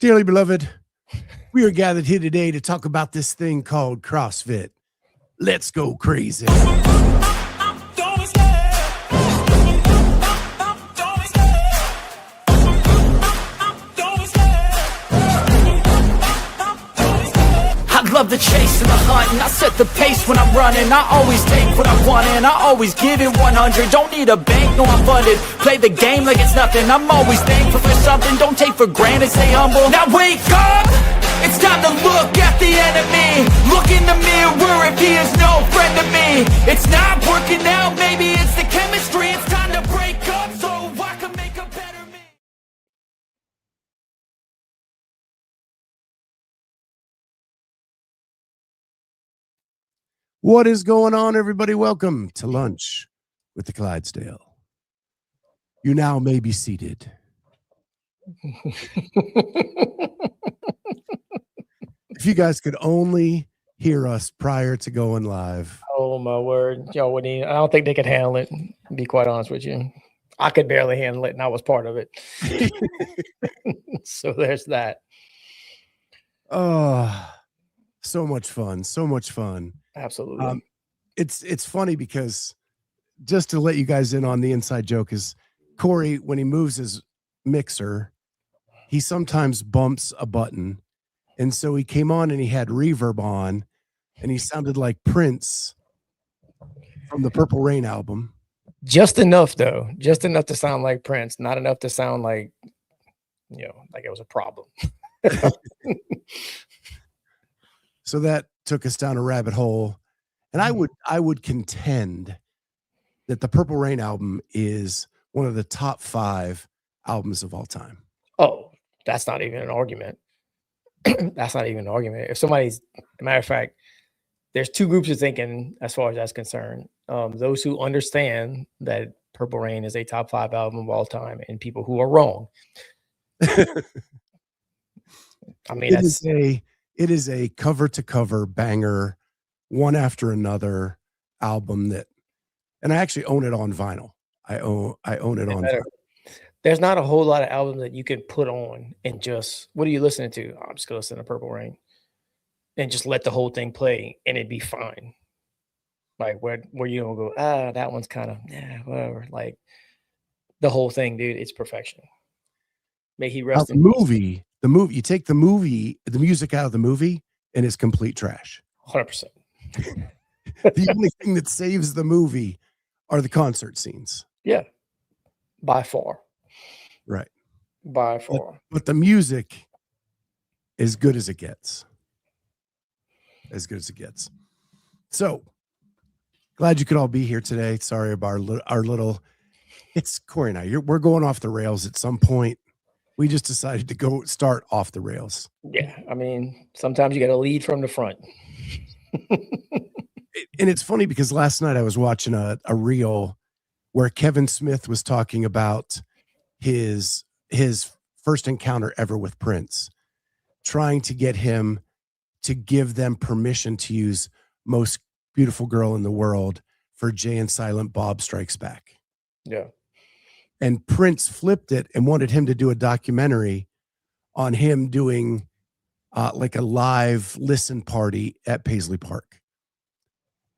Dearly beloved, we are gathered here today to talk about this thing called CrossFit. Let's go crazy. I love the chase and the hunt, and I set the pace when I'm running. I always take what I want and I always give it 100. Don't need a bank, no I'm funded. Play the game like it's nothing. I'm always thankful for something. Don't take for granted, stay humble. Now wake up! It's time to look at the enemy. Look in the mirror if he is no friend to me. It's not working out, maybe it's the chemistry. It's time to break up so I can make a better me. What is going on, everybody? Welcome to Lunch with the Clydesdale. You now may be seated. If you guys could only hear us prior to going live. Oh my word. Y'all wouldn't even, I don't think they could handle it, to be quite honest with you. I could barely handle it and I was part of it. So there's that. Oh, so much fun. So much fun. Absolutely. It's funny because just to let you guys in on the inside joke is Corey, when he moves his mixer, he sometimes bumps a button. And so he came on and he had reverb on and he sounded like Prince from the Purple Rain album. Just enough though. Just enough to sound like Prince. Not enough to sound like, like it was a problem. So that took us down a rabbit hole. And I would contend that the Purple Rain album is one of the top 5 albums of all time. Oh, that's not even an argument. That's not even an argument. If somebody's, a matter of fact, there's 2 groups of thinking as far as that's concerned. Those who understand that Purple Rain is a top 5 album of all time, and people who are wrong. I mean, it is a cover to cover banger, one after another album that, and I actually own it on vinyl. I own it on vinyl. There's not a whole lot of albums that you can put on and just, what are you listening to? I'm just going to listen to Purple Rain and just let the whole thing play and it'd be fine. Like where you don't go, that one's kind of, whatever. Like the whole thing, dude, it's perfection. May he rest in peace. The movie, you take the music out of the movie and it's complete trash. 100%. The only thing that saves the movie are the concert scenes. Yeah. By far. Right. By far. But the music is good as it gets. As good as it gets. So glad you could all be here today. Sorry about our little, it's Corey and I. We're going off the rails at some point. We just decided to go start off the rails. Yeah. I mean, sometimes you got to lead from the front. And it's funny because last night I was watching a reel where Kevin Smith was talking about his first encounter ever with Prince, trying to get him to give them permission to use Most Beautiful Girl in the World for Jay and Silent Bob Strikes Back. Yeah. And Prince flipped it and wanted him to do a documentary on him doing like a live listen party at Paisley Park.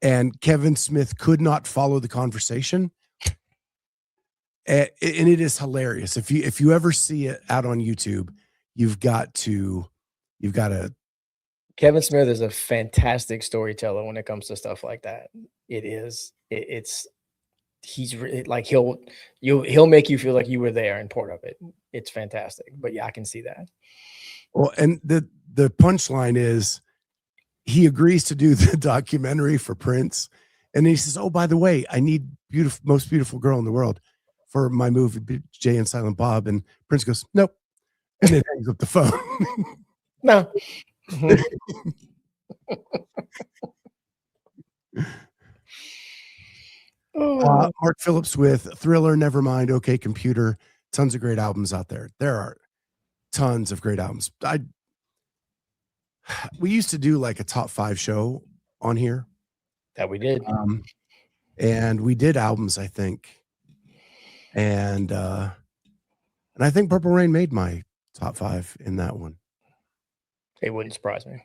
And Kevin Smith could not follow the conversation. And it is hilarious. If you ever see it out on YouTube, you've got to. Kevin Smith is a fantastic storyteller when it comes to stuff like that. He's really like he'll make you feel like you were there and part of it. It's fantastic. But yeah, I can see that. Well, and the punchline is he agrees to do the documentary for Prince, and he says, "Oh, by the way, I need Most Beautiful Girl in the World for my movie Jay and Silent Bob." And Prince goes, "Nope," and then hangs up the phone. No. Mark Phillips with Thriller, Nevermind, OK Computer. Tons of great albums out there. There are tons of great albums. We used to do like a top 5 show on here. That we did. And we did albums, I think. And I think Purple Rain made my top 5 in that one. It wouldn't surprise me.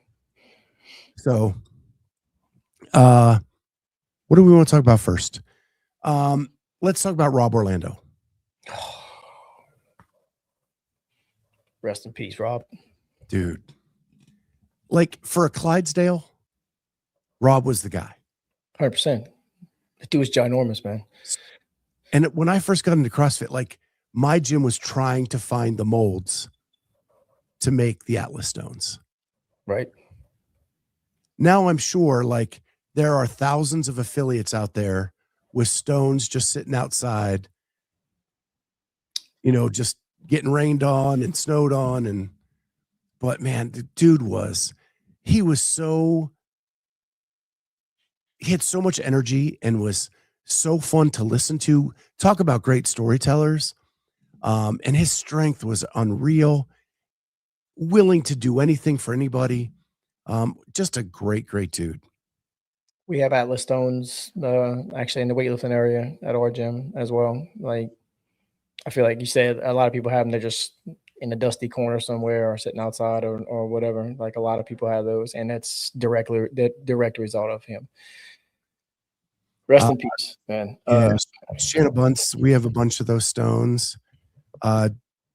So, what do we want to talk about first? Let's talk about Rob Orlando. Rest in peace, Rob. Dude. Like, for a Clydesdale, Rob was the guy. 100%. The dude was ginormous, man. And when I first got into CrossFit, like, my gym was trying to find the molds to make the Atlas stones. Right. Now I'm sure, like, there are thousands of affiliates out there with stones just sitting outside, you know, just getting rained on and snowed on. But man, the dude he had so much energy and was so fun to listen to. Talk about great storytellers. And his strength was unreal, willing to do anything for anybody. Just a great, great dude. We have Atlas stones actually in the weightlifting area at our gym as well. Like, I feel like you said a lot of people have them. They're just in a dusty corner somewhere or sitting outside or whatever. Like, a lot of people have those, and that's the direct result of him. Rest in peace, man. Yeah, Shanna Bunce, we have a bunch of those stones.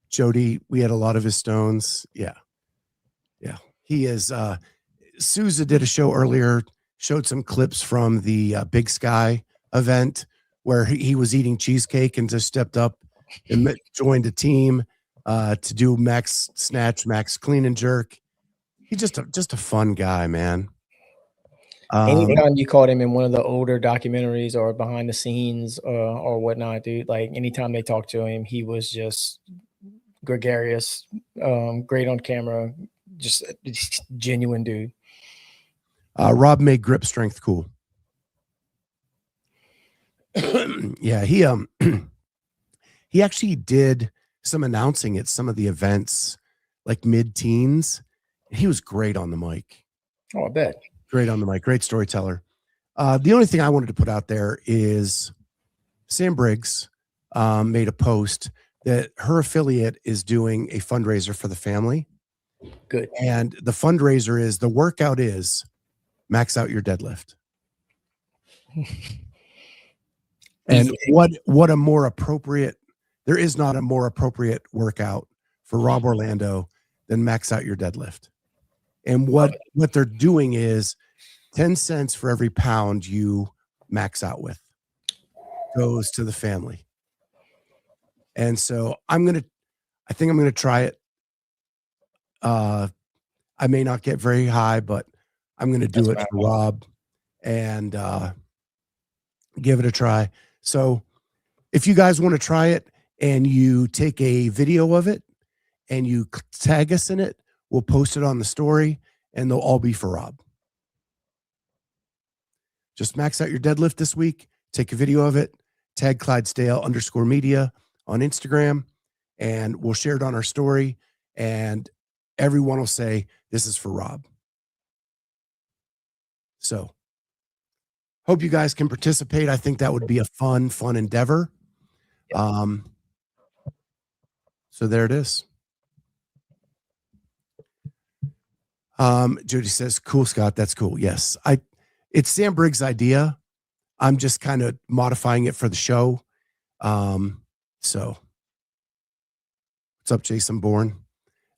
Jody, we had a lot of his stones. Yeah. He is. Souza did a show earlier, showed some clips from the Big Sky event where he was eating cheesecake and just stepped up and joined a team to do max snatch, max clean and jerk. He's just a fun guy, man. Anytime you caught him in one of the older documentaries or behind the scenes or whatnot, dude, like anytime they talked to him, he was just gregarious, great on camera, just genuine dude. Rob made grip strength cool. Yeah, he actually did some announcing at some of the events, like mid-teens. He was great on the mic. Oh, I bet. Great on the mic, great storyteller. The only thing I wanted to put out there is Sam Briggs made a post that her affiliate is doing a fundraiser for the family. Good. And the fundraiser is, the workout is max out your deadlift. And what a more appropriate, there is not a more appropriate workout for Rob Orlando than max out your deadlift. And what they're doing is 10 cents for every pound you max out with goes to the family. And so I think I'm going to try it. I may not get very high, but I'm going to do it for Rob and give it a try. So if you guys want to try it and you take a video of it and you tag us in it, we'll post it on the story and they'll all be for Rob. Just max out your deadlift this week. Take a video of it. Tag Clydesdale_media on Instagram, and we'll share it on our story. And everyone will say, this is for Rob. So hope you guys can participate. I think that would be a fun endeavor. So there it is. Jody says, cool, Scott. That's cool. Yes. It's Sam Briggs' idea. I'm just kind of modifying it for the show. So what's up, Jason Bourne?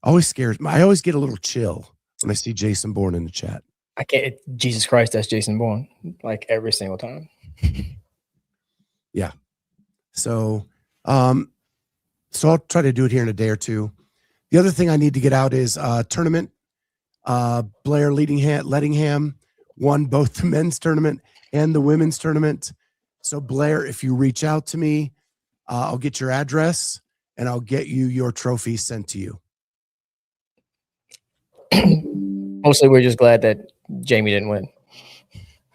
Always scares me. I always get a little chill when I see Jason Bourne in the chat. I can't, Jesus Christ, that's Jason Bourne, like every single time. Yeah. So I'll try to do it here in a day or two. The other thing I need to get out is tournament. Blair Lettingham won both the men's tournament and the women's tournament. So Blair, if you reach out to me, I'll get your address and I'll get you your trophy sent to you. Mostly we're just glad that Jamie didn't win.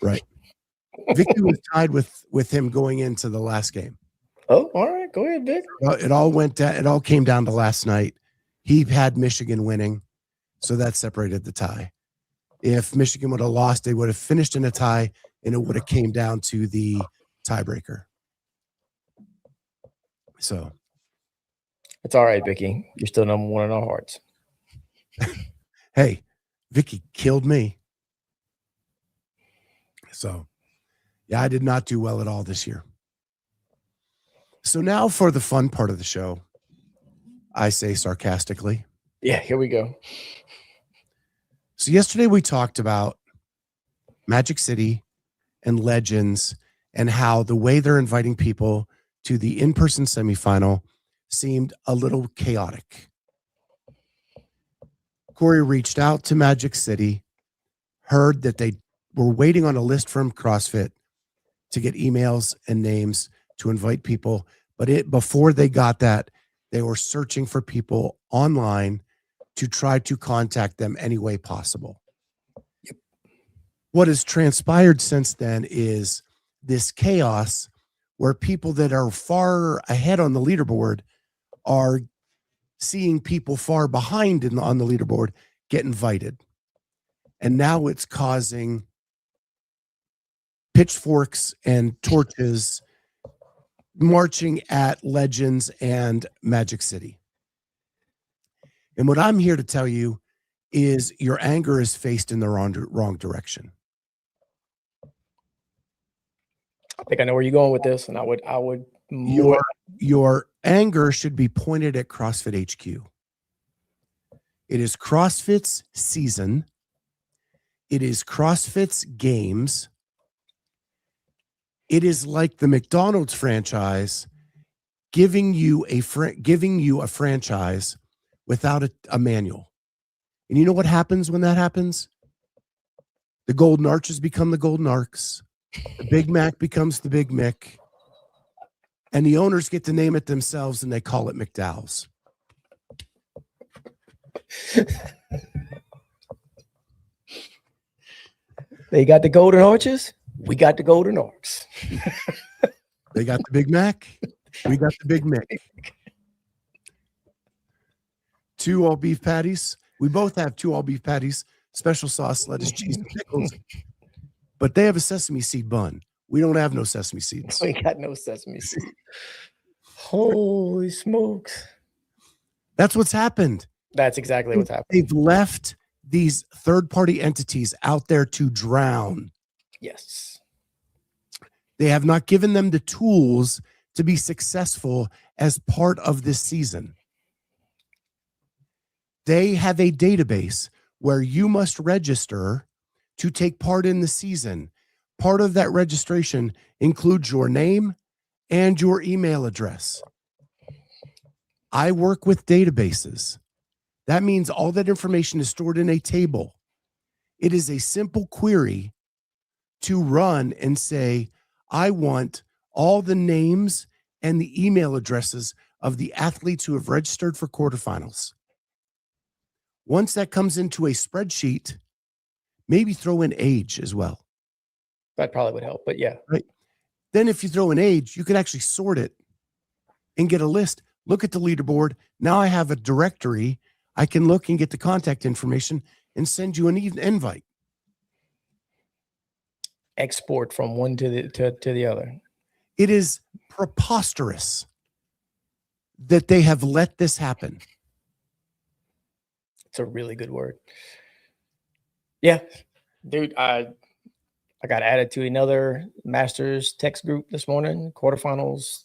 Right. Vicky was tied with him going into the last game. Oh, all right. Go ahead, Vic. It all came down to last night. He had Michigan winning, so that separated the tie. If Michigan would have lost, they would have finished in a tie, and it would have came down to the tiebreaker. So It's all right, Vicky. You're still number one in our hearts. Hey, Vicky killed me. So, yeah, I did not do well at all this year. So now for the fun part of the show, I say sarcastically. Yeah, here we go. So yesterday we talked about Magic City and Legends and how the way they're inviting people to the in-person semifinal seemed a little chaotic. Corey reached out to Magic City, heard that they were waiting on a list from CrossFit to get emails and names to invite people. But before they got that, they were searching for people online to try to contact them any way possible. Yep. What has transpired since then is this chaos where people that are far ahead on the leaderboard are seeing people far behind on the leaderboard get invited. And now it's causing pitchforks and torches marching at Legends and Magic City. And what I'm here to tell you is your anger is faced in the wrong direction. I think I know where you're going with this, and I would your anger should be pointed at CrossFit HQ. It is CrossFit's season. It is CrossFit's games. It is like the McDonald's franchise giving you a franchise without a manual. And you know what happens when that happens? The Golden Arches become the Golden Arcs. The Big Mac becomes the Big Mick. And the owners get to name it themselves, and they call it McDowell's. They got the Golden Arches. We got the Golden Arcs. They got the Big Mac. We got the Big Mick. 2 all beef patties. We both have 2 all beef patties, special sauce, lettuce, cheese, and pickles. But they have a sesame seed bun. We don't have no sesame seeds. We got no sesame seeds. Holy smokes. That's what's happened. That's exactly what's happened. They've left these third-party entities out there to drown. Yes. They have not given them the tools to be successful as part of this season. They have a database where you must register to take part in the season. Part of that registration includes your name and your email address. I work with databases. That means all that information is stored in a table. It is a simple query to run and say, I want all the names and the email addresses of the athletes who have registered for quarterfinals. Once that comes into a spreadsheet, maybe throw in age as well. That probably would help, but yeah. Right. Then if you throw in age, you can actually sort it and get a list. Look at the leaderboard. Now I have a directory. I can look and get the contact information and send you an invite. Export from one to the other. It is preposterous that they have let this happen. It's a really good word. Yeah, dude, I got added to another Masters text group this morning, quarterfinals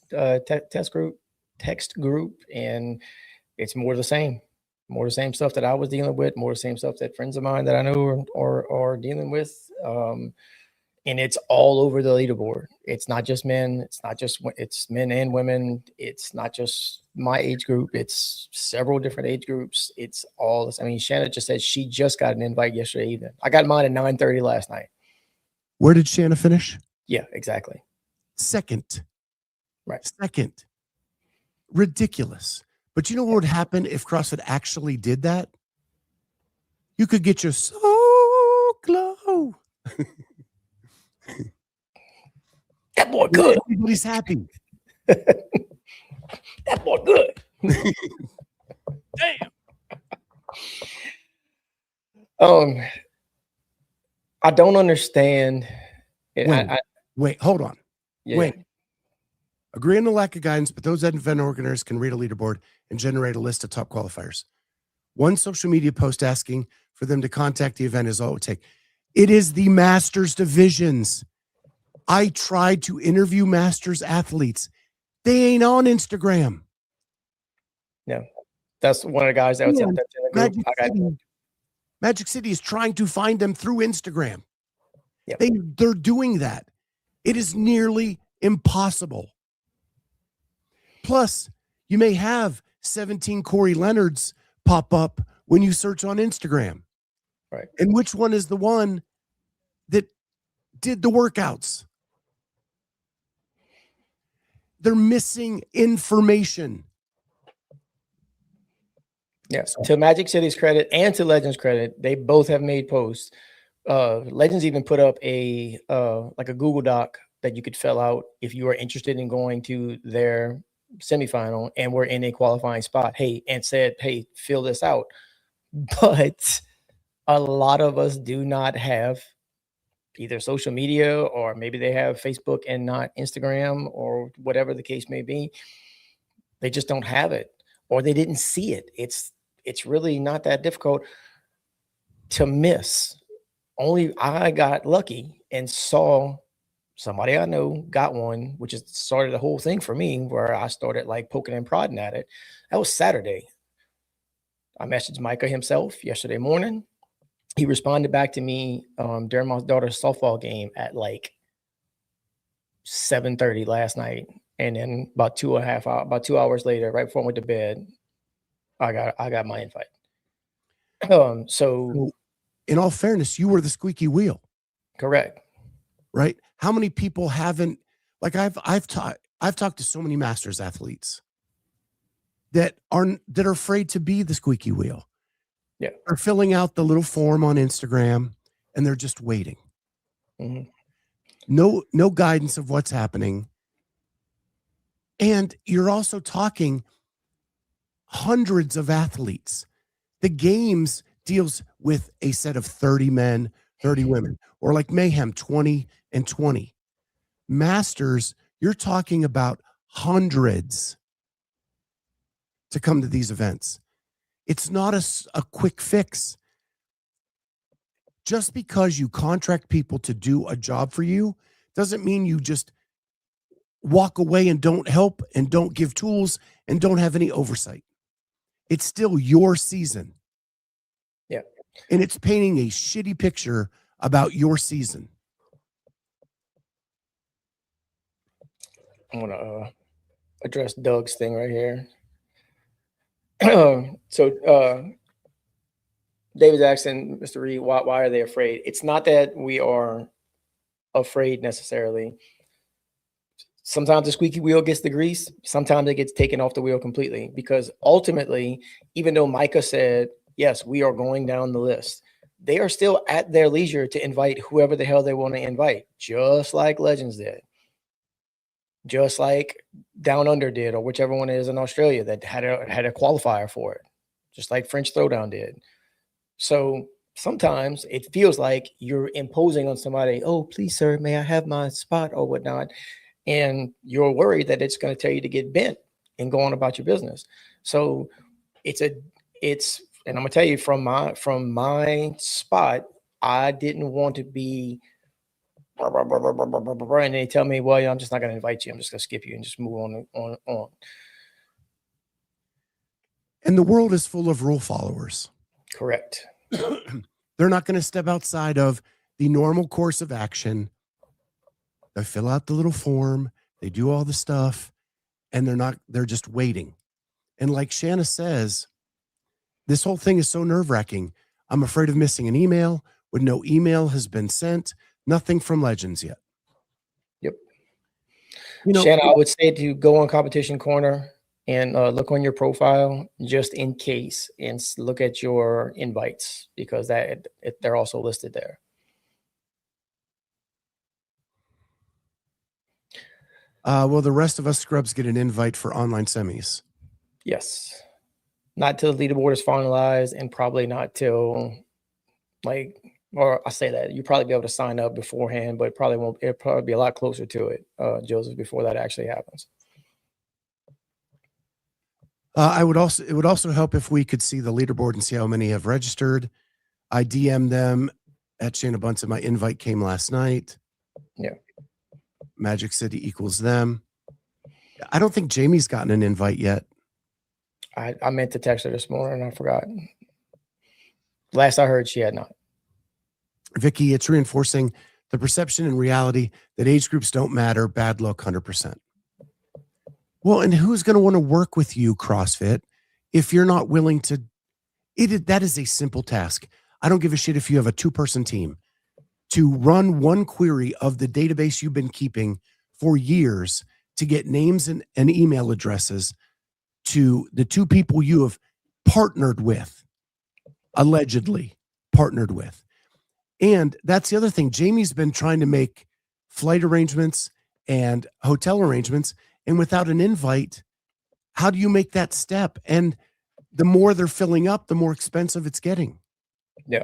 text group, and it's more the same stuff that I was dealing with, more the same stuff that friends of mine that I know are dealing with. And it's all over the leaderboard. It's not just men. It's men and women. It's not just my age group. It's several different age groups. It's all this. I mean, Shanna just said she just got an invite yesterday evening. I got mine at 9:30 last night. Where did Shanna finish? Yeah, exactly. Second. Right. Second. Ridiculous. But you know what would happen if CrossFit actually did that? You could get your so glow. That boy good. Everybody's happy. That boy good. Damn. I don't understand. Wait, hold on. Yeah. Wait. Agree on the lack of guidance, but those event organizers can read a leaderboard and generate a list of top qualifiers. One social media post asking for them to contact the event is all it would take. It is the Masters divisions. I tried to interview Masters athletes. They ain't on Instagram. No, that's one of the guys that was in the group. Magic City is trying to find them through Instagram. Yep. They're doing that. It is nearly impossible. Plus, you may have 17 Corey Leonards pop up when you search on Instagram. Right. And which one is the one that did the workouts? They're missing information. Yes. To Magic City's credit and to Legends' credit, they both have made posts. Legends even put up a like a Google Doc that you could fill out if you are interested in going to their semifinal and were in a qualifying spot. And said, hey, fill this out. But a lot of us do not have either social media, or maybe they have Facebook and not Instagram, or whatever the case may be. They just don't have it, or they didn't see it. It's really not that difficult to miss. Only I got lucky and saw somebody I know got one, which is started the whole thing for me, where I started like poking and prodding at it. That was Saturday. I messaged Micah himself yesterday morning. He responded back to me during my daughter's softball game at like 7:30 last night. And then about 2 hours later, right before I went to bed, I got my invite. So in all fairness, you were the squeaky wheel. Correct. Right? How many people haven't, like I've talked to so many Masters athletes that are afraid to be the squeaky wheel. Yeah. They're filling out the little form on Instagram and they're just waiting. Mm-hmm. No guidance of what's happening. And you're also talking hundreds of athletes. The games deals with a set of 30 men, 30 women, or like Mayhem, 20 and 20. Masters, you're talking about hundreds to come to these events. It's not a quick fix. Just because you contract people to do a job for you doesn't mean you just walk away and don't help and don't give tools and don't have any oversight. It's still your season. Yeah. And it's painting a shitty picture about your season. I'm going to address Doug's thing right here. So David's asking Mr. Reed, why are they afraid? It's not that we are afraid necessarily. Sometimes the squeaky wheel gets the grease. Sometimes it gets taken off the wheel completely, because ultimately, even though Micah said, yes, we are going down the list, they are still at their leisure to invite whoever the hell they want to invite, just like Legends did, just like Down Under did, or whichever one it is in Australia that had a qualifier for it, just like French Throwdown did. So sometimes it feels like you're imposing on somebody, oh, please, sir, may I have my spot or whatnot? And you're worried that it's going to tell you to get bent and go on about your business. So and I'm going to tell you from my spot, I didn't want to be, and they tell me, well, I'm just not going to invite you. I'm just going to skip you and just move on. And the world is full of rule followers. Correct. They're not going to step outside of the normal course of action. They fill out the little form, they do all the stuff, and they're just waiting. And like Shanna says, this whole thing is so nerve-wracking. I'm afraid of missing an email when no email has been sent, nothing from Legends yet. Yep. You Shanna, I would say to go on Competition Corner and look on your profile just in case, and look at your invites, because they're also listed there. Well, the rest of us scrubs get an invite for online semis. Yes. Not till the leaderboard is finalized, and probably not till or I say that you probably be able to sign up beforehand, but it probably won't. It'll probably be a lot closer to it, Joseph, before that actually happens. It would also help if we could see the leaderboard and see how many have registered. I DM'd them at Shayna Bunsen. My invite came last night. Yeah. Magic City equals them. I don't think Jamie's gotten an invite yet. I meant to text her this morning. I forgot. Last I heard, she had not. Vicky, it's reinforcing the perception and reality that age groups don't matter. Bad luck, 100%. Well, and who's going to want to work with you, CrossFit, if you're not willing to? That is a simple task. I don't give a shit if you have a 2-person team. To run one query of the database you've been keeping for years to get names and email addresses to the 2 people you have partnered with, allegedly partnered with. And that's the other thing. Jamie's been trying to make flight arrangements and hotel arrangements, and without an invite, how do you make that step? And the more they're filling up, the more expensive it's getting. Yeah.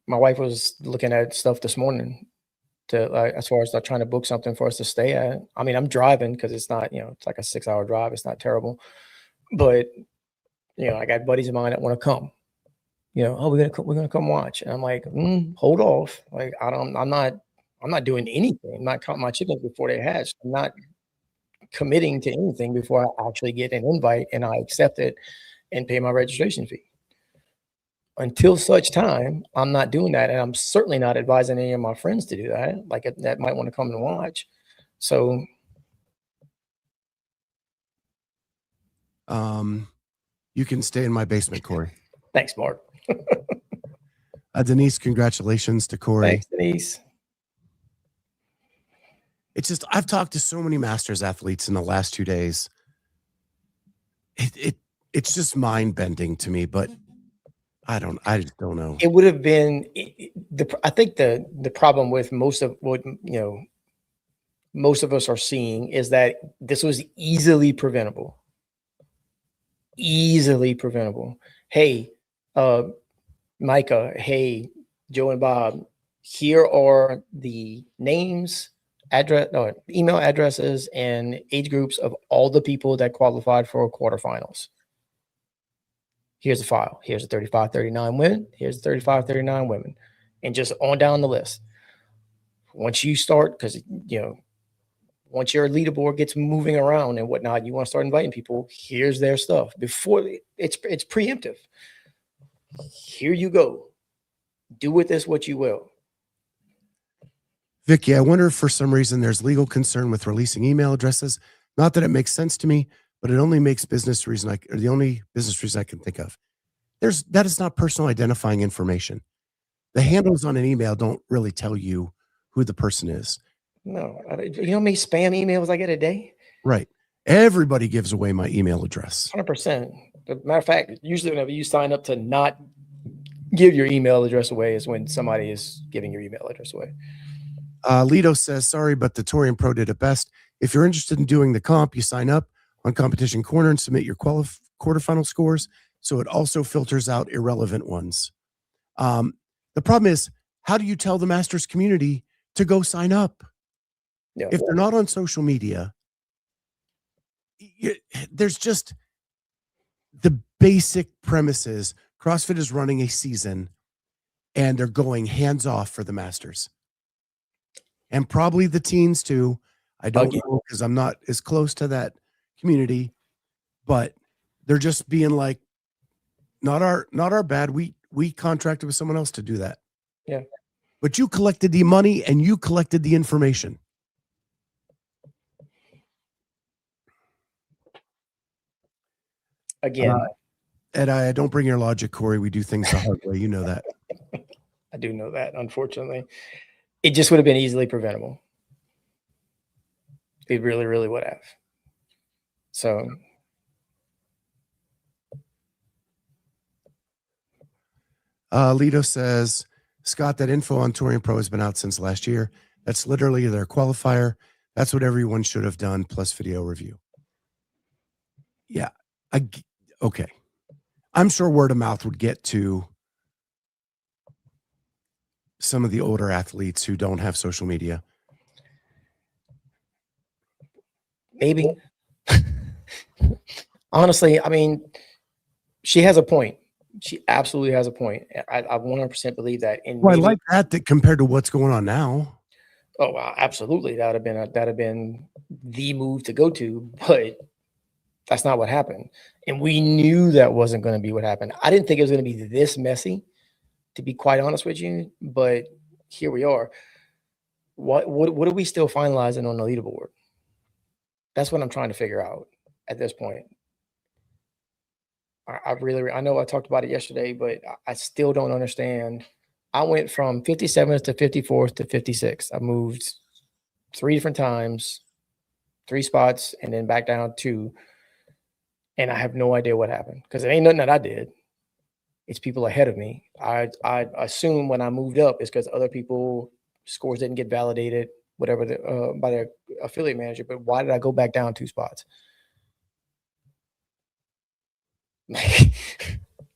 My wife was looking at stuff this morning to as far as trying to book something for us to stay at. I mean, I'm driving because it's not, it's like a 6-hour drive. It's not terrible, but I got buddies of mine that want to come. We're gonna come watch, and I'm like, hold off. Like I'm not doing anything. I'm not counting my chickens before they hatch. I'm not committing to anything before I actually get an invite and I accept it and pay my registration fee. Until such time, I'm not doing that, and I'm certainly not advising any of my friends to do that. Like that might want to come and watch. So, you can stay in my basement, Corey. Thanks, Mark. Denise, congratulations to Corey. Thanks, Denise. It's just, I've talked to so many masters athletes in the last 2 days. It's just mind bending to me, but I just don't know. It would have been, I think the problem with most of what, most of us are seeing is that this was easily preventable. Easily preventable. Hey, Micah, hey, Joe and Bob, here are the names, email addresses, and age groups of all the people that qualified for quarterfinals. Here's the file. Here's the 35-39 women. Here's the 35-39 women. And just on down the list. Once you start, because, once your leaderboard gets moving around and whatnot, you want to start inviting people, here's their stuff. Before it's preemptive. Here you go. Do with this what you will. Vicky, I wonder if for some reason there's legal concern with releasing email addresses. Not that it makes sense to me, but it only makes the only business reason I can think of. That is not personal identifying information. The handles on an email don't really tell you who the person is. No, you know how many spam emails I get a day? Right. Everybody gives away my email address. 100%. As a matter of fact, usually whenever you sign up to not give your email address away is when somebody is giving your email address away. Lido says, sorry, but the Torian Pro did it best. If you're interested in doing the comp, you sign up on Competition Corner and submit your quarterfinal scores, so it also filters out irrelevant ones. The problem is, how do you tell the Masters community to go sign up? Yeah. If they're not on social media, there's just the basic premises. CrossFit is running a season, and they're going hands off for the Masters. And probably the teens too. I don't know because I'm not as close to that community, but they're just being like, not our bad. We contracted with someone else to do that. Yeah. But you collected the money and you collected the information. Again. And I don't bring your logic, Corey. We do things the hard way. You know that. I do know that, unfortunately. It just would have been easily preventable. It really, really would have. So. Lido says, Scott, that info on Torian Pro has been out since last year. That's literally their qualifier. That's what everyone should have done, plus video review. Yeah. Okay. I'm sure word of mouth would get to some of the older athletes who don't have social media. Maybe. Honestly, I mean, she has a point. She absolutely has a point. I 100% believe that. And Well, I maybe, like that compared to what's going on now. oh, wow, absolutely, that'd have been the move to go to, but that's not what happened. And we knew that wasn't going to be what happened. I didn't think it was going to be this messy, to be quite honest with you. But here we are. What are we still finalizing on the leaderboard? That's what I'm trying to figure out at this point. I know I talked about it yesterday, but I still don't understand. I went from 57th to 54th to 56th. I moved 3 different times, 3 spots, and then back down 2. And I have no idea what happened because it ain't nothing that I did. It's people ahead of me. I assume when I moved up, it's because other people scores didn't get validated, whatever by their affiliate manager. But why did I go back down 2 spots?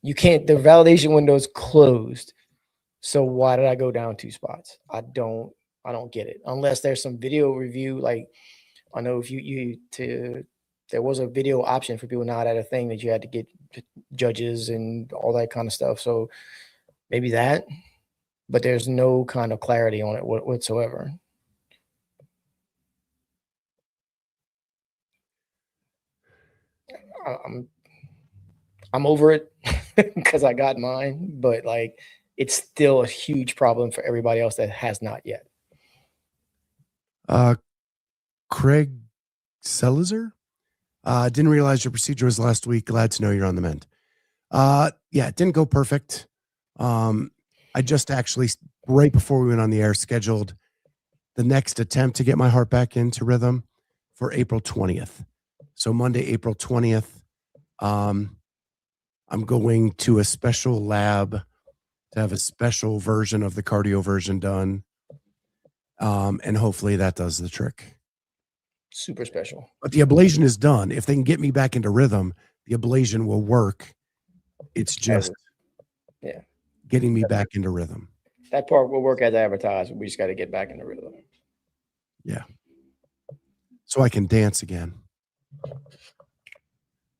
You can't. The validation window is closed. So why did I go down 2 spots? I don't get it. Unless there's some video review. Like I know if there was a video option for people not at a thing that you had to get judges and all that kind of stuff. So maybe that, but there's no kind of clarity on it whatsoever. I'm over it because I got mine, but like it's still a huge problem for everybody else that has not yet. Craig Selizer? Didn't realize your procedure was last week. Glad to know you're on the mend. Yeah, it didn't go perfect. I just actually, right before we went on the air, scheduled the next attempt to get my heart back into rhythm for April 20th. So Monday, April 20th, I'm going to a special lab to have a special version of the cardio version done. And hopefully that does the trick. Super special. But the ablation is done. If they can get me back into rhythm, the ablation will work. It's just getting me back into rhythm. That part will work as advertised. We just got to get back into rhythm. Yeah. So I can dance again.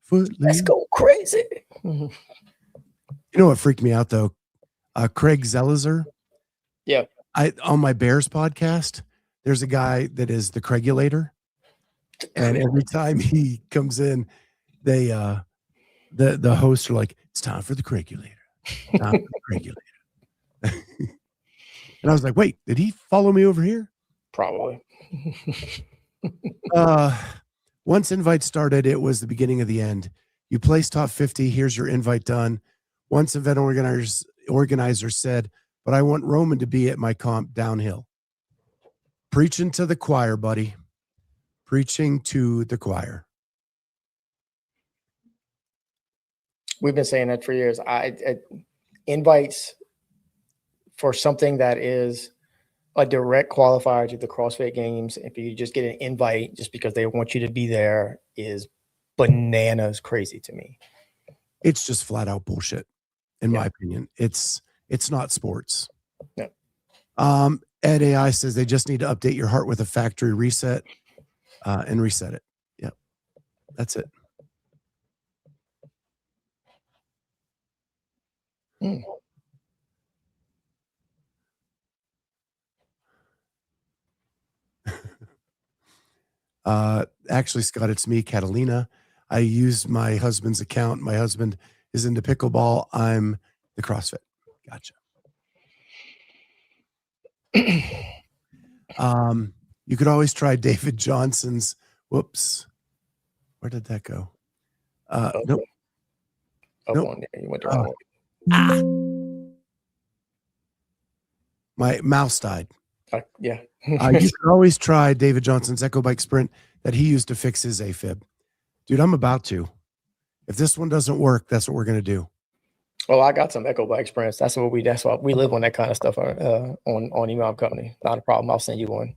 Let's go crazy. You know what freaked me out though? Craig Zelizer. Yeah. On my Bears podcast, there's a guy that is the Craigulator. And every time he comes in, they the hosts are like, it's time for the Craigulator. Time for the Craigulator. And I was like, wait, did he follow me over here? Probably. Once invite started, it was the beginning of the end. You placed top 50. Here's your invite done. Once event organizer said, but I want Roman to be at my comp downhill. Preaching to the choir, buddy. Preaching to the choir. We've been saying that for years. Invites for something that is a direct qualifier to the CrossFit Games, if you just get an invite just because they want you to be there, is bananas crazy to me. It's just flat out bullshit, in my opinion. It's not sports. No. Ed AI says they just need to update your heart with a factory reset and reset it. Yep. That's it. Actually, Scott, it's me, Catalina. I use my husband's account. My husband is into pickleball. I'm the CrossFit. Gotcha. You could always try David Johnson's. Whoops. Where did that go? Nope. Nope. On there. You went the wrong way. My mouse died. Yeah. You could always try David Johnson's Echo Bike Sprint that he used to fix his AFib. Dude, I'm about to. If this one doesn't work, that's what we're going to do. Oh, I got some Echo Bike Sprints. That's why we live on that kind of stuff on Email Company. Not a problem. I'll send you one.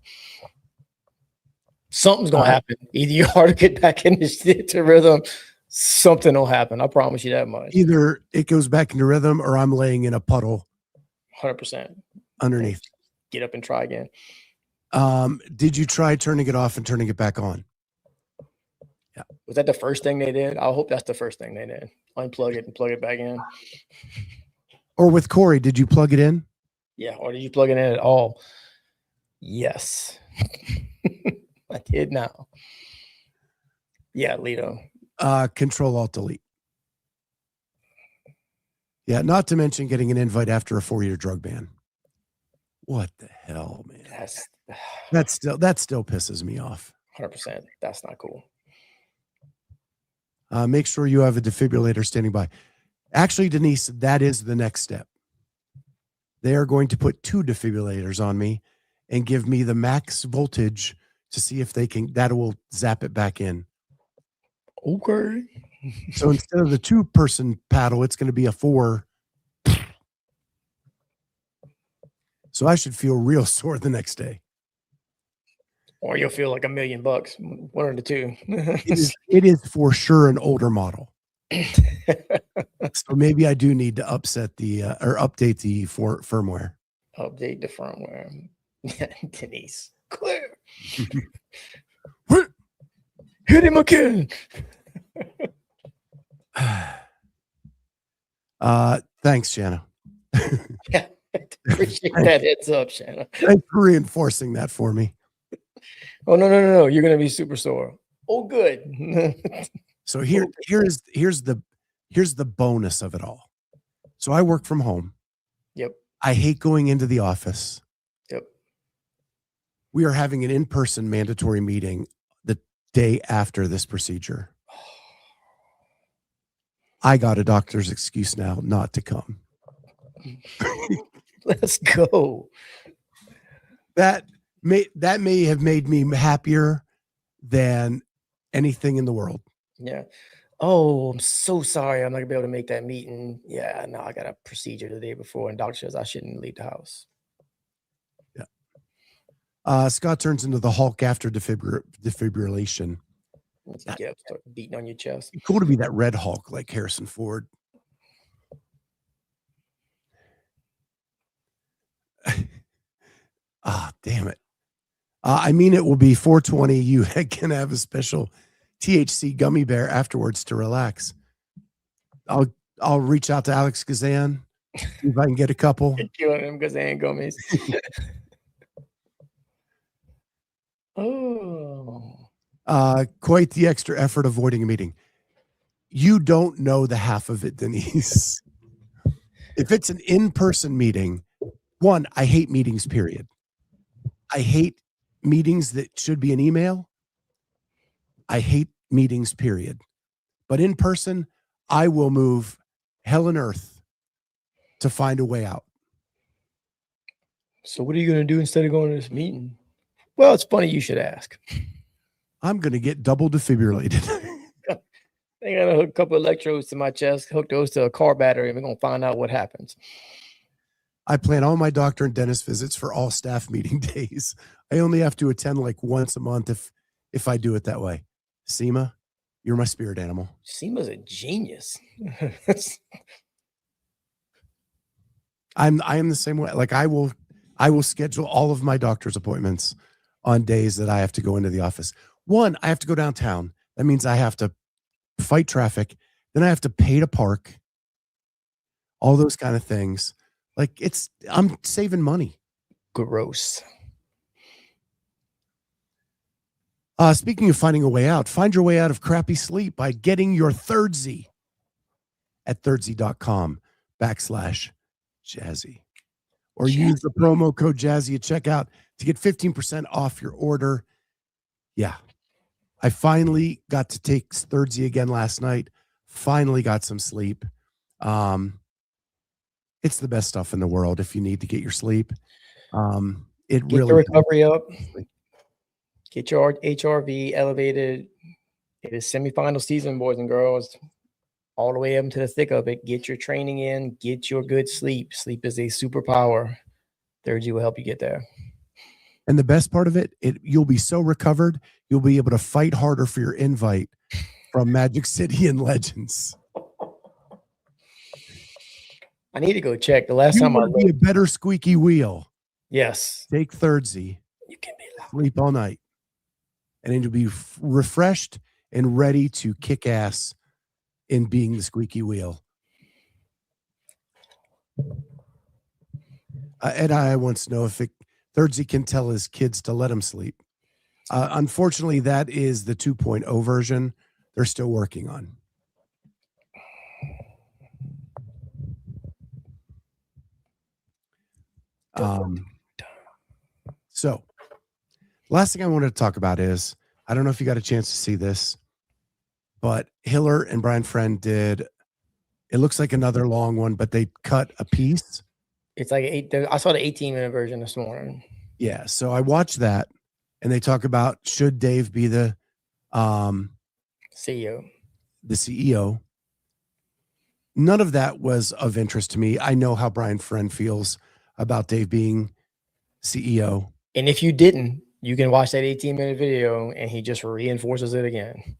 Something's going to happen. Either you hard to get back into rhythm, something will happen. I promise you that much. Either it goes back into rhythm or I'm laying in a puddle. 100%. Underneath. Get up and try again. Did you try turning it off and turning it back on? Yeah. Was that the first thing they did? I hope that's the first thing they did. Unplug it and plug it back in. Or with Corey, did you plug it in? Yeah. Or did you plug it in at all? Yes. I did now. Yeah, Lito. Control Alt Delete. Yeah, not to mention getting an invite after a 4-year drug ban. What the hell, man? That still pisses me off. 100%. That's not cool. Make sure you have a defibrillator standing by. Actually, Denise, that is the next step. They are going to put 2 defibrillators on me and give me the max voltage to see if that will zap it back in. Okay. So instead of the 2-person paddle, it's going to be a 4. So I should feel real sore the next day. Or you'll feel like $1 million. One of the two. It is for sure an older model. So maybe I do need to update the firmware. Update the firmware. Denise. Clear. Hit him again. Thanks, Shanna. Yeah, appreciate that heads up, Shanna. Thanks for reinforcing that for me. Oh no! You're gonna be super sore. Oh, good. So here's the bonus of it all. So I work from home. Yep. I hate going into the office. Yep. We are having an in-person mandatory meeting the day after this procedure. I got a doctor's excuse now not to come. Let's go. That may have made me happier than anything in the world. Yeah. Oh, I'm so sorry. I'm not gonna be able to make that meeting. Yeah, no, I got a procedure the day before, and doctor says I shouldn't leave the house. Yeah. Scott turns into the Hulk after defibrillation. Yeah, start beating on your chest. It's cool to be that Red Hulk like Harrison Ford. Damn it. I mean, it will be 420. You can have a special THC gummy bear afterwards to relax. I'll reach out to Alex Kazan, see if I can get a couple. Killing them Kazan gummies. Quite the extra effort avoiding a meeting. You don't know the half of it, Denise. If it's an in-person meeting, one, I hate meetings, period. I hate meetings that should be an email. I hate meetings, period. But in person, I will move hell and earth to find a way out. So what are you going to do instead of going to this meeting? Well, it's funny you should ask. I'm going to get double defibrillated. They got to hook a couple of electrodes to my chest, hook those to a car battery, and we're going to find out what happens. I plan all my doctor and dentist visits for all staff meeting days. I only have to attend like once a month if I do it that way. Seema, you're my spirit animal. Seema's a genius. I am the same way. Like I will schedule all of my doctor's appointments on days that I have to go into the office. One, I have to go downtown. That means I have to fight traffic. Then I have to pay to park. All those kind of things. Like I'm saving money. Gross. Speaking of finding a way out, find your way out of crappy sleep by getting your Thirdsy at thirdsy.com/jazzy. Or use the promo code Jazzy at checkout to get 15% off your order. Yeah. I finally got to take Thirdsy again last night. Finally got some sleep. It's the best stuff in the world if you need to get your sleep. Get your recovery up. Get your HRV elevated. It is semifinal season, boys and girls. All the way up into the thick of it. Get your training in. Get your good sleep. Sleep is a superpower. Thirdsy will help you get there. And the best part of it, you'll be so recovered, you'll be able to fight harder for your invite from Magic City and Legends. I need to go check. The last time I looked, be a better squeaky wheel. Yes. Take Thirdsy. You can be loud. Sleep all night. And then you'll be refreshed and ready to kick ass in being the squeaky wheel. Ed I wants to know if Thirdsy can tell his kids to let him sleep. Unfortunately, that is the 2.0 version they're still working on. So last thing I wanted to talk about is, I don't know if you got a chance to see this, but Hiller and Brian Friend did, it looks like another long one, but they cut a piece. It's like I saw the 18-minute version this morning. Yeah. So I watched that, and they talk about, should Dave be the CEO? The CEO. None of that was of interest to me. I know how Brian Friend feels about Dave being CEO. And if you didn't, you can watch that 18-minute video, and he just reinforces it again.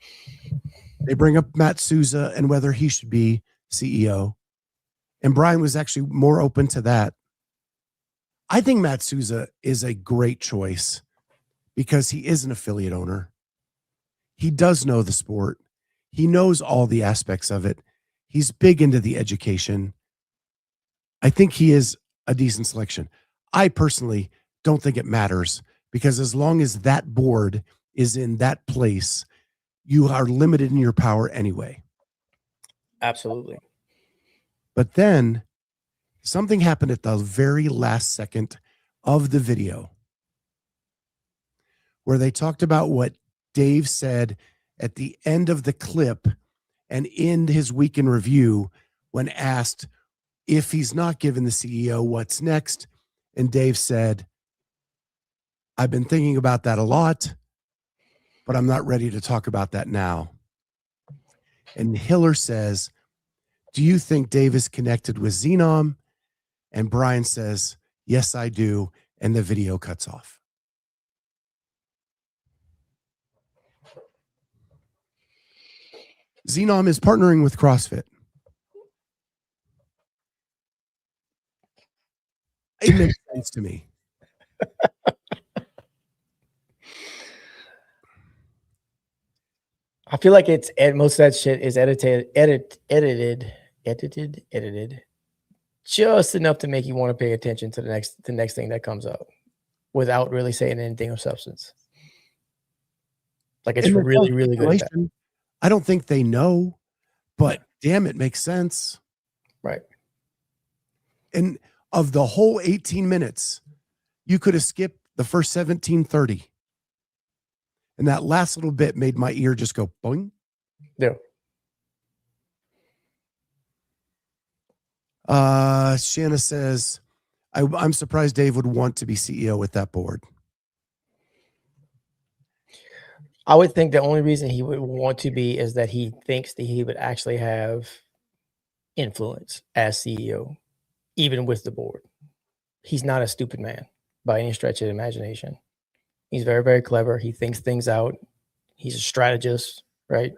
They bring up Matt Souza and whether he should be CEO. And Brian was actually more open to that. I think Matt Souza is a great choice because he is an affiliate owner. He does know the sport. He knows all the aspects of it. He's big into the education. I think he is a decent selection. I personally don't think it matters, because as long as that board is in that place, you are limited in your power anyway. Absolutely. But then something happened at the very last second of the video where they talked about what Dave said at the end of the clip and in his week in review when asked if he's not given the CEO, what's next? And Dave said, I've been thinking about that a lot, but I'm not ready to talk about that now. And Hiller says, do you think Dave is connected with Xenom? And Brian says, yes, I do. And the video cuts off. Xenom is partnering with CrossFit. It makes sense to me. I feel like it's most of that shit is edited just enough to make you want to pay attention to the next thing that comes up without really saying anything of substance. Like, it's really, really good. I don't think they know, but damn, it makes sense. Right. And of the whole 18 minutes, you could have skipped the first 17:30. And that last little bit made my ear just go boing. Yeah. Shanna says, I'm surprised Dave would want to be CEO with that board. I would think the only reason he would want to be is that he thinks that he would actually have influence as CEO, even with the board. He's not a stupid man by any stretch of the imagination. He's very, very clever. He thinks things out. He's a strategist, right?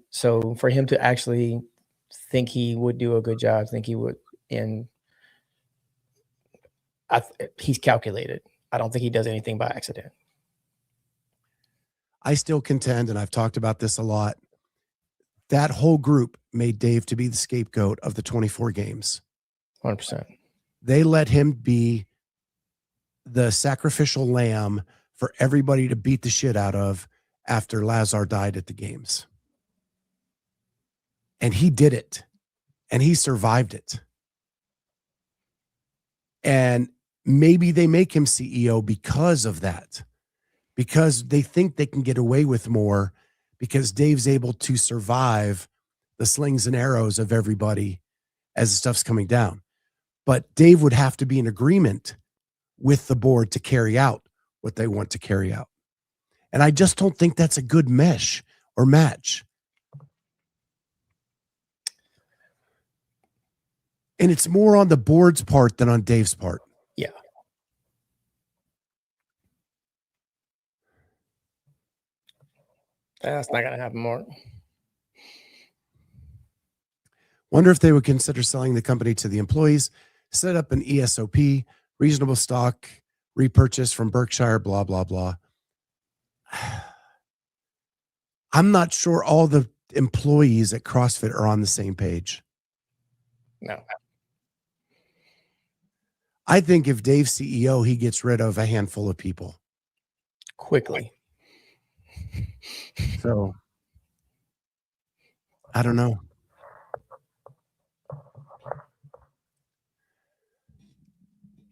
So for him to actually think he would do a good job, think he would, and he's calculated. I don't think he does anything by accident. I still contend, and I've talked about this a lot, that whole group made Dave to be the scapegoat of the 24 games. 100%. They let him be the sacrificial lamb for everybody to beat the shit out of after Lazar died at the games. And he did it. And he survived it. And maybe they make him CEO because of that. Because they think they can get away with more because Dave's able to survive the slings and arrows of everybody as the stuff's coming down. But Dave would have to be in agreement with the board to carry out what they want to carry out. And I just don't think that's a good mesh or match. And it's more on the board's part than on Dave's part. Yeah. That's not going to happen, Mark. Wonder if they would consider selling the company to the employees, set up an ESOP, reasonable stock repurchase from Berkshire, blah, blah, blah. I'm not sure all the employees at CrossFit are on the same page. No. I think if Dave's CEO, he gets rid of a handful of people. Quickly. So I don't know.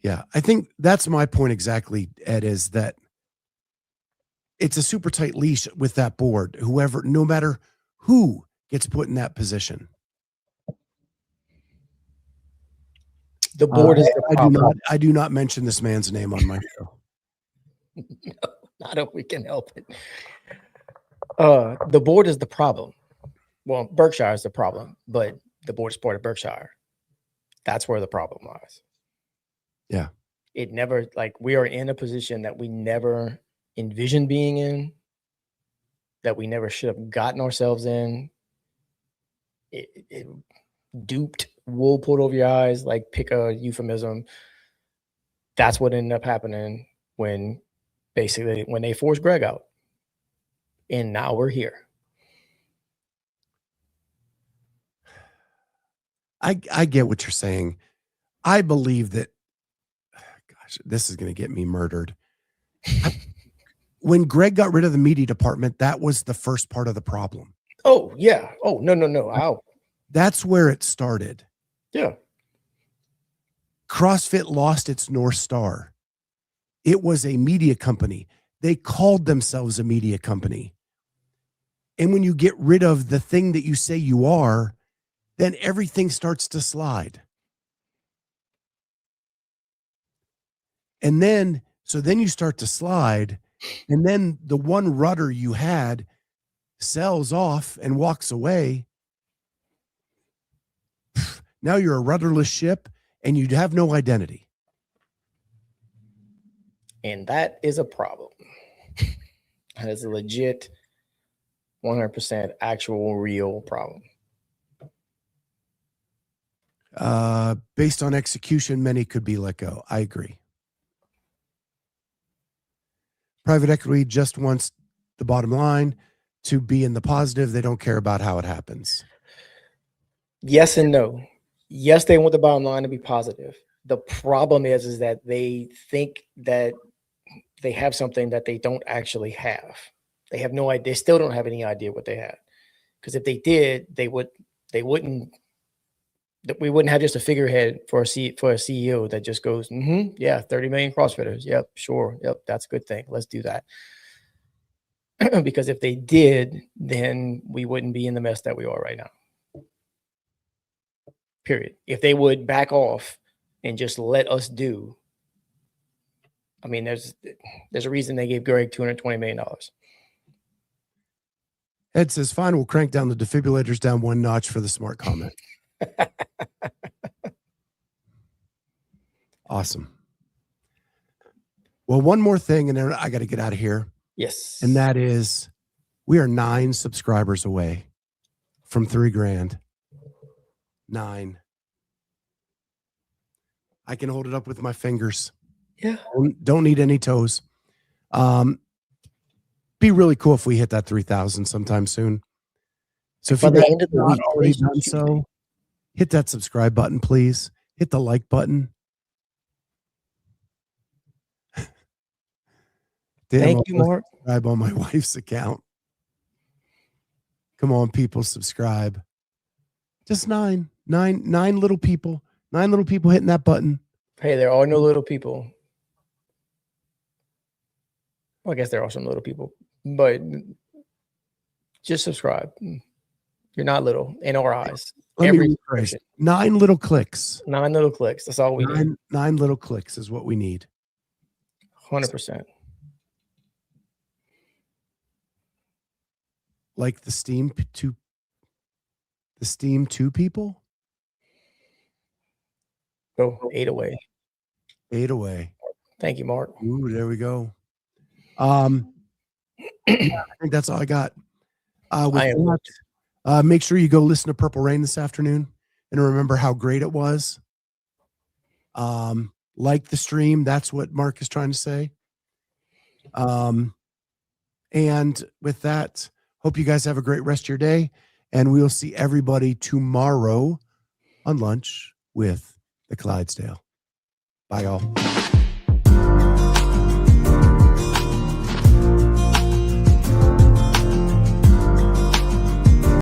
Yeah, I think that's my point exactly, Ed, is that it's a super tight leash with that board. Whoever, no matter who gets put in that position. The board is the problem. I do not mention this man's name on my show. No, not if we can help it. The board is the problem. Well, Berkshire is the problem, but the board is part of Berkshire. That's where the problem lies. Yeah. It never, like, we are in a position that we never envisioned being in, that we never should have gotten ourselves in. It duped, wool pulled over your eyes, like, pick a euphemism. That's what ended up happening when they forced Greg out. And now we're here. I get what you're saying. I believe that, gosh, this is going to get me murdered. When Greg got rid of the media department, that was the first part of the problem. Oh, yeah. Oh, no. That's where it started. Yeah. CrossFit lost its North Star. It was a media company. They called themselves a media company. And when you get rid of the thing that you say you are, then everything starts to slide. And then, so then you start to slide, and then the one rudder you had sells off and walks away. Now you're a rudderless ship and you have no identity. And that is a problem. That is a legit 100% actual real problem. Based on execution, many could be let go. I agree. Private equity just wants the bottom line to be in the positive. They don't care about how it happens. Yes and no. Yes, they want the bottom line to be positive. The problem is that they think that they have something that they don't actually have. They have no idea. They still don't have any idea what they had. Because if they did, we wouldn't have just a figurehead for a CEO that just goes, yeah, 30 million CrossFitters. Yep, sure. Yep, that's a good thing. Let's do that. Because if they did, then we wouldn't be in the mess that we are right now. Period. If they would back off and just let us do, I mean, there's a reason they gave Greg $220 million. Ed says, fine, we'll crank down the defibrillators down one notch for the smart comment. Awesome. Well, one more thing, and then I got to get out of here. Yes. And that is, we are 9 subscribers away from $3,000. 9. I can hold it up with my fingers. Yeah. Don't need any toes. Be really cool if we hit that 3,000 sometime soon. So if by you the end of the week, already done so, hit that subscribe button, please. Hit the like button. Thank you, Mark. Subscribe on my wife's account. Come on, people, subscribe. Just 9 little people. 9 little people hitting that button. Hey, there are no little people. Well, I guess there are some little people, but just subscribe. You're not little in our eyes. Let me rephrase. 9 little clicks. 9 little clicks. That's all we need. 9 little clicks is what we need. 100%. Like the Steam 2 people? Go 8 away. 8 away. Thank you, Mark. Ooh, there we go. I think that's all I got. Make sure you go listen to Purple Rain this afternoon and remember how great it was. Like the stream, that's what Mark is trying to say. And with that, Hope you guys have a great rest of your day. And we will see everybody tomorrow on lunch with the Clydesdale. Bye, y'all.